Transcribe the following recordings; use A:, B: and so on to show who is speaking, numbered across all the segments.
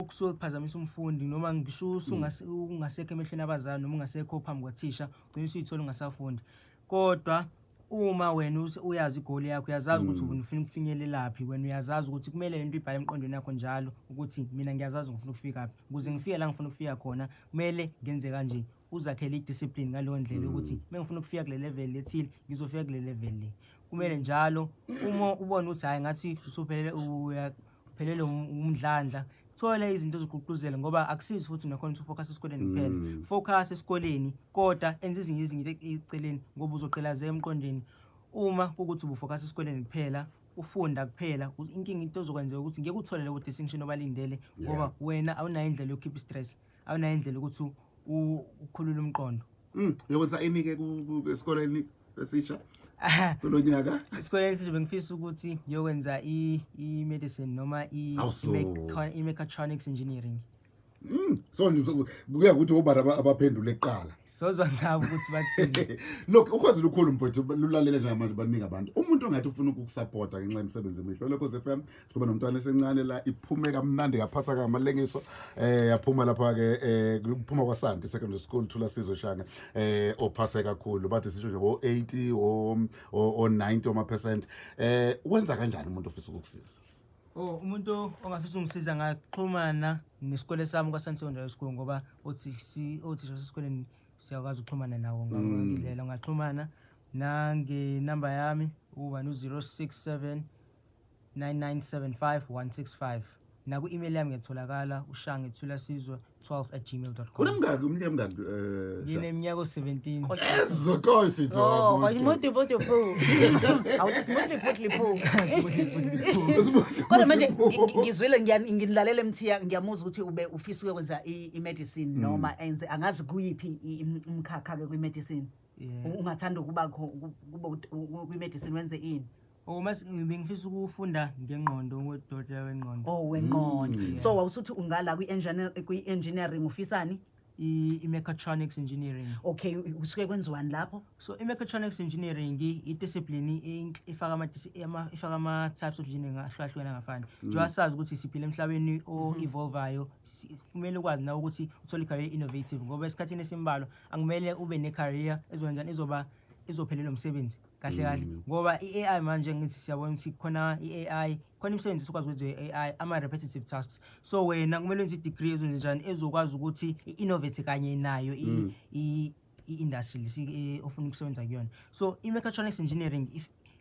A: okusuke kuphazamisa umfundi noma ngisho ungasekho emehlweni abazali noma ungasekho phambi kwathisha ugcina usuyithola ungasafundi. Kodwa uma wena uyazi igoli yakho, uyazazi ukuthi ufuna ukufinyelelaphi, wena uyazazi ukuthi kumele lento ibhale emqondweni yakho njalo ukuthi mina ngiyazazi ngifuna ukufika laphi, ukuze ngifike la ngifuna ukufika khona kumele ngenze kanje. Uzakhele idiscipline ngaleyo ndlela ukuthi mengifuna ukufika kule level ethile ngizofika kule level le. Kumele njalo uma ubona ukuthi hayi ngathi uyaphelele umdlandla, thola izinto ezigqugquzela ngoba akusizi futhi nakhona ukuthi ufocus esikoleni kuphela. Focus esikoleni kodwa enza izinto eceleni ngoba uzoqhelazeka emqondweni. Uma kukuthi ubufocus esikoleni kuphela ufunda kuphela, inkinga into ozokwenzeka ukuthi ngeke uthole leyo distinction obalindele ngoba wena awunayo indlela yokukhipha stress, awunayo indlela ukuthi ukhulule umqondo.
B: Yokwenza inike esikoleni esisha kulonyaka.
A: Esikoleni esisha bengifisa ukuthi ngiyokwenza i-medicine noma i-mechatronics engineering.
B: So kuya ukuthi obara abaphendule eqala.
A: Sozwa ngabo ukuthi bathini.
B: Look, ukwazi ukukhuluma mfowethu lulalele nje manje baningi abantu. Umuntu ongathi ufuna ukukusupporta ngenxa yemisebenzi emihle. Lokho FM kuba nomntwana esencane la iphume kamnandi ngaphasa kamalengiso yaphuma lapha ke kuphuma kwaSanti secondary school Thula Sizwe Shanga ophase kakhulu bathi sisho nje ngo 80 o 90% wenza kanjani umuntu ofisa ukukusiza?
A: Umuntu ongafisa ungisiza ngaxhumana nesikole sami kwaSanti Secondary School ngoba othisha sesikoleni siyakwazi ukuxhumana nawo ngaleyo ngaxhumana nangenamba yami u1067 9975165 naku email yami ngiyatholakala ushange.thulasizwe12@gmail.com.
B: Kunengaki umnyaka
A: ngineminyaka 17.
B: Ezokhosi
C: Oh, muti po. Awuthi muti po. Kodwa manje ngizwile nginilalela emthiya ngiyamuzwa ukuthi ube ufisa ukwenza i-medicine noma enze angazi kuyiphi umkhakha ke kwi-medicine. Ungathanda ukuba kwi-medicine wenze ini?
A: Bengifisa ukufunda ngengqondo ngodokotela wengqondo.
C: Wengqondo. So wawusuthi ungala kwi-engineering ufisani?
A: I-mechatronics engineering.
C: Okay, usuke kwenziwani lapho?
A: So i-mechatronics engineering i-discipline ifaka ama-types of engineering ahlukahlukene ngafani. Njengoba sazi ukuthi siphila emhlabeni o-evolvayo, kumele ukwazi nawe ukuthi uthole i-career innovative ngoba esikhathini esimbalo angumele ube ne-career ezonjani izophelela umsebenzi kahle ngoba i-AI manje ngithi siyabona ukuthi khona i-AI khona imisebenzi sikwazi ukwenza i-AI ama-repetitive tasks. So wena kumele wenze i-degree ezonjani ezokwazi ukuthi i-innovate kanye nayo i-industry ofuna ukusebenza kuyona. So i-mechatronics engineering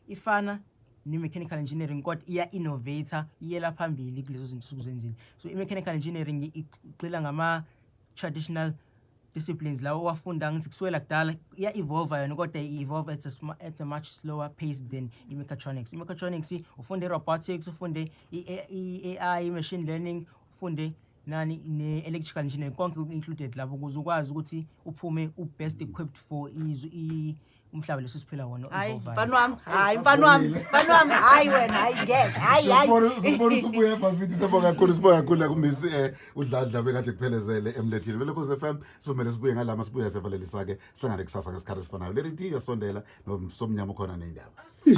A: ifana ne-mechanical engineering kodwa iya-innovator iyela phambili kulezo zinto sokuzenzile. So i-mechanical engineering igxila ngama-traditional disciplines lawo wafunda ngithi kuswela kudala iya-evolve yona kodwa i-evolve at a much slower pace than i-mechatronics. I-mechatronics ufunde i-robotics, ufunde i-AI, machine learning, ufunde ne-electrical engineering konke included lapho ukuze ukwazi ukuthi uphume u-best equipped for umhlaba leso siphila wona.
C: Mfana wami, hayi wena, hayi ngeke, hayi.
B: Sibona usubuye phasithi sibonga kakhulu la kuMiss uDladla bekade kuphelezele emlethile. Lokho FM sivumele sibuye ngalama sibuye sevalelisa ke sihlangane kusasa ngesikhathi esifanayo. Leli tiyo sondela nomsomnyama khona nendaba.